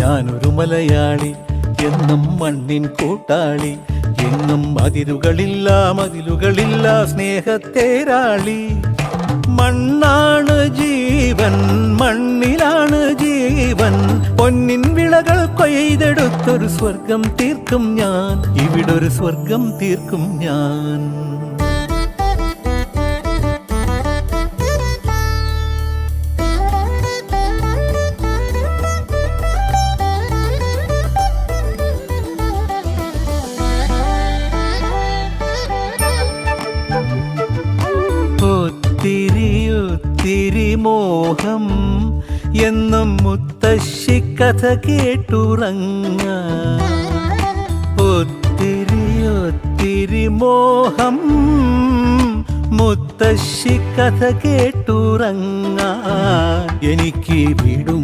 ഞാനൊരു മലയാളി, എന്നും മണ്ണിൻ കൂട്ടാളി, എന്നും മതിലുകളില്ല സ്നേഹത്തേരാളി. മണ്ണാണ് ജീവൻ, മണ്ണിലാണ് ജീവൻ, പൊന്നിൻ വിളകൾ കൊയ്തെടുത്തൊരു സ്വർഗം തീർക്കും ഞാൻ, ഇവിടൊരു സ്വർഗം തീർക്കും ഞാൻ. ഒത്തിരി മോഹം എന്നും മുത്തശ്ശി കഥ കേട്ടുറങ്ങ. ഒത്തിരി മോഹം മുത്തശ്ശി കഥ കേട്ടുറങ്ങ. എനിക്ക് വീടും